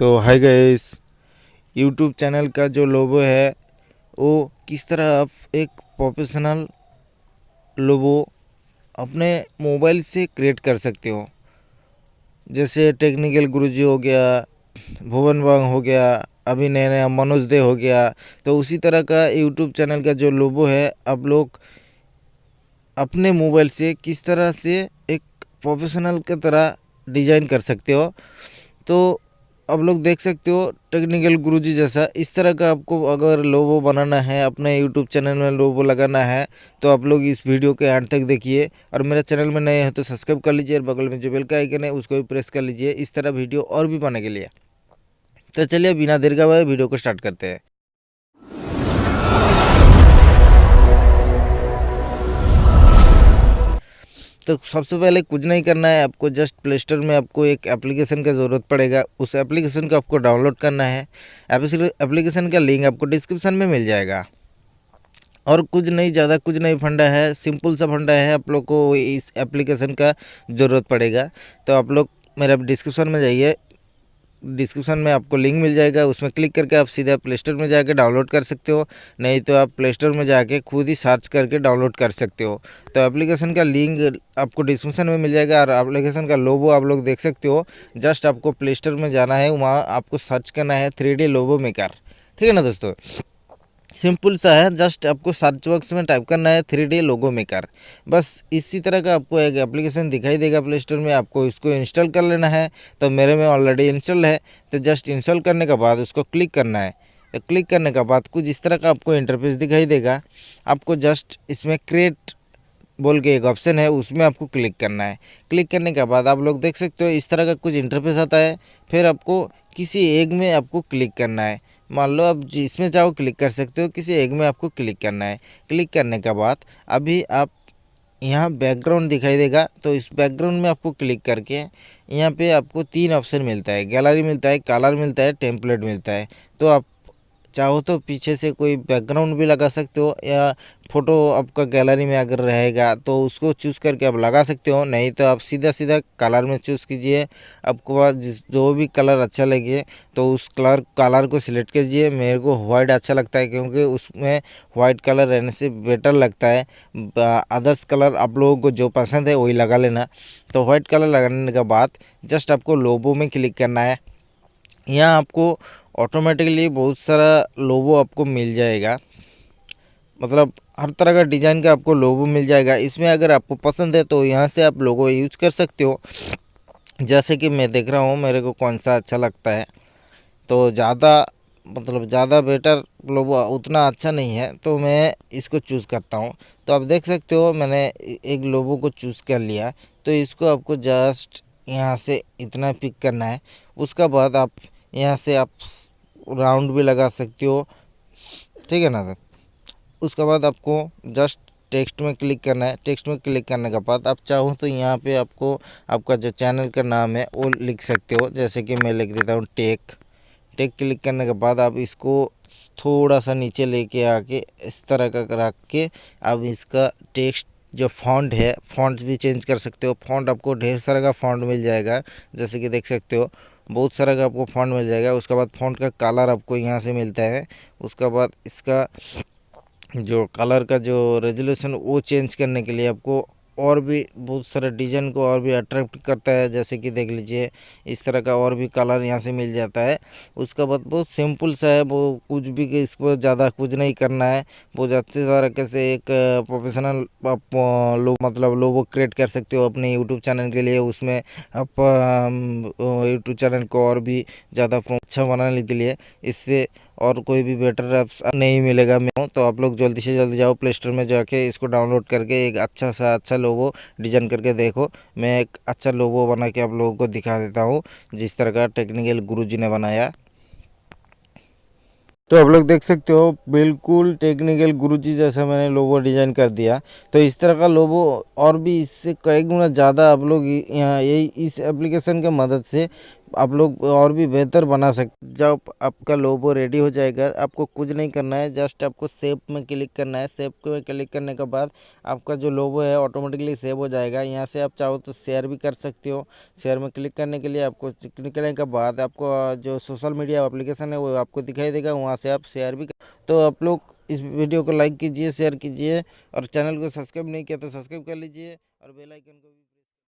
तो hi guys, YouTube channel का जो लोगो है वो किस तरह आप एक प्रोफेशनल लोगो अपने मोबाइल से क्रिएट कर सकते हो। जैसे टेक्निकल गुरुजी हो गया, भुवन वांग हो गया, अभी नया नया मनोज दे हो गया। तो उसी तरह का यूट्यूब चैनल का जो लोगो है आप लोग अपने मोबाइल से किस तरह से एक प्रोफेशनल की तरह डिज़ाइन कर सकते हो। तो अब लोग देख सकते हो टेक्निकल गुरुजी जैसा इस तरह का आपको अगर लोगो बनाना है, अपने यूट्यूब चैनल में लोगो लगाना है, तो आप लोग इस वीडियो के एंड तक देखिए। और मेरे चैनल में नए हैं तो सब्सक्राइब कर लीजिए और बगल में जो बेल का आइकन है उसको भी प्रेस कर लीजिए इस तरह वीडियो और भी बनाने के लिए। तो चलिए बिना देर का वीडियो को स्टार्ट करते हैं। तो सबसे पहले कुछ नहीं करना है, आपको जस्ट प्ले स्टोर में आपको एक एप्लीकेशन का ज़रूरत पड़ेगा। उस एप्लीकेशन को आपको डाउनलोड करना है। एप्लीकेशन का लिंक आपको डिस्क्रिप्शन में मिल जाएगा। और कुछ नहीं, ज़्यादा कुछ नहीं फंडा है, सिंपल सा फंडा है। आप लोग को इस एप्लीकेशन का ज़रूरत पड़ेगा। तो आप लोग मेरा डिस्क्रिप्शन में जाइए, डिस्क्रिप्शन में आपको लिंक मिल जाएगा, उसमें क्लिक करके आप सीधा प्ले स्टोर में जाके डाउनलोड कर सकते हो। नहीं तो आप प्ले स्टोर में जाके खुद ही सर्च करके डाउनलोड कर सकते हो। तो एप्लीकेशन का लिंक आपको डिस्क्रिप्शन में मिल जाएगा। और एप्लीकेशन का लोगो आप लोग देख सकते हो। जस्ट आपको प्ले स्टोर में जाना है, वहाँ आपको सर्च करना है 3D लोगो मेकर। ठीक है ना दोस्तों, सिंपल सा है। जस्ट आपको सर्च बॉक्स में टाइप करना है 3D लोगो मेकर। बस इसी तरह का आपको एक एप्लीकेशन दिखाई देगा प्ले स्टोर में, आपको इसको इंस्टॉल कर लेना है। तो मेरे में ऑलरेडी इंस्टॉल है। तो जस्ट इंस्टॉल करने के बाद उसको क्लिक करना है। तो क्लिक करने के बाद कुछ इस तरह का आपको इंटरफेस दिखाई देगा। आपको जस्ट इसमें क्रिएट बोल के एक ऑप्शन है, उसमें आपको क्लिक करना है। क्लिक करने के बाद आप लोग देख सकते हो इस तरह का कुछ इंटरफेस आता है। फिर आपको किसी एक में आपको क्लिक करना है। मान लो आप जिसमें चाहो क्लिक कर सकते हो, किसी एक में आपको क्लिक करना है। क्लिक करने के बाद अभी आप यहाँ बैकग्राउंड दिखाई देगा, तो इस बैकग्राउंड में आपको क्लिक करके यहाँ पे आपको 3 ऑप्शन मिलता है, गैलरी मिलता है, कलर मिलता है, टेम्पलेट मिलता है। तो आप चाहो तो पीछे से कोई बैकग्राउंड भी लगा सकते हो, या फ़ोटो आपका गैलरी में अगर रहेगा तो उसको चूज़ करके आप लगा सकते हो। नहीं तो आप सीधा सीधा कलर में चूज़ कीजिए। आपको बाद जो भी कलर अच्छा लगे तो उस कलर को सिलेक्ट कीजिए। मेरे को वाइट अच्छा लगता है, क्योंकि उसमें वाइट कलर रहने से बेटर लगता है। अदर्स कलर आप लोगों को जो पसंद है वही लगा लेना। तो वाइट कलर लगाने के बाद जस्ट आपको लोगो में क्लिक करना है। यहाँ आपको ऑटोमेटिकली बहुत सारा लोगो आपको मिल जाएगा, मतलब हर तरह का डिज़ाइन का आपको लोगो मिल जाएगा। इसमें अगर आपको पसंद है तो यहाँ से आप लोगो यूज कर सकते हो। जैसे कि मैं देख रहा हूँ मेरे को कौन सा अच्छा लगता है। तो ज़्यादा बेटर लोगो उतना अच्छा नहीं है, तो मैं इसको चूज़ करता हूँ। तो आप देख सकते हो मैंने एक लोगो को चूज़ कर लिया। तो इसको आपको जस्ट यहाँ से इतना पिक करना है। उसका बाद आप यहाँ से आप राउंड भी लगा सकते हो। ठीक है ना। उसके बाद आपको जस्ट टेक्स्ट में क्लिक करना है। टेक्स्ट में क्लिक करने के बाद आप चाहो तो यहाँ पे आपको आपका जो चैनल का नाम है वो लिख सकते हो। जैसे कि मैं लिख देता हूँ टेक। क्लिक करने के बाद आप इसको थोड़ा सा नीचे लेके आके इस तरह का रख के अब इसका टेक्स्ट जो फॉन्ट है, फॉन्ट भी चेंज कर सकते हो। फॉन्ट आपको ढेर सारा का फॉन्ट मिल जाएगा, जैसे कि देख सकते हो बहुत सारा का आपको फॉन्ट मिल जाएगा। उसके बाद फॉन्ट का कलर आपको यहाँ से मिलता है। उसके बाद इसका जो कलर का जो रेजोल्यूशन वो चेंज करने के लिए आपको और भी बहुत सारे डिज़ाइन को और भी अट्रैक्ट करता है। जैसे कि देख लीजिए इस तरह का और भी कलर यहाँ से मिल जाता है। उसका बाद बहुत सिंपल सा है, वो कुछ भी इसको ज़्यादा कुछ नहीं करना है। बहुत अच्छे तरीके से एक प्रोफेशनल आप लोगो क्रिएट कर सकते हो अपने यूट्यूब चैनल के लिए। उसमें आप यूट्यूब चैनल को और भी ज़्यादा अच्छा बनाने के लिए इससे और कोई भी बेटर ऐप्स नहीं मिलेगा। मैं तो आप लोग जल्दी से जल्दी जाओ प्ले स्टोर में जाके इसको डाउनलोड करके एक अच्छा लोगो डिज़ाइन करके देखो। मैं एक अच्छा लोगो बना के आप लोगों को दिखा देता हूँ, जिस तरह का टेक्निकल गुरुजी ने बनाया। तो आप लोग देख सकते हो बिल्कुल टेक्निकल गुरुजी जैसा मैंने लोगो डिज़ाइन कर दिया। तो इस तरह का लोगो और भी इससे कई गुना ज़्यादा आप लोग यहाँ यही इस एप्लीकेशन के मदद से आप लोग और भी बेहतर बना सकते। जब आपका लोगो रेडी हो जाएगा, आपको कुछ नहीं करना है, जस्ट आपको सेव में क्लिक करना है। सेव में क्लिक करने के बाद आपका जो लोगो है ऑटोमेटिकली सेव हो जाएगा। यहाँ से आप चाहो तो शेयर भी कर सकते हो। शेयर में क्लिक करने के लिए आपको क्लिक करने के बाद आपको जो सोशल मीडिया एप्लीकेशन है वो आपको दिखाई देगा, वहाँ से आप शेयर भी तो आप लोग इस वीडियो को लाइक कीजिए, शेयर कीजिए और चैनल को सब्सक्राइब नहीं किया तो सब्सक्राइब कर लीजिए और बेल आइकन को भी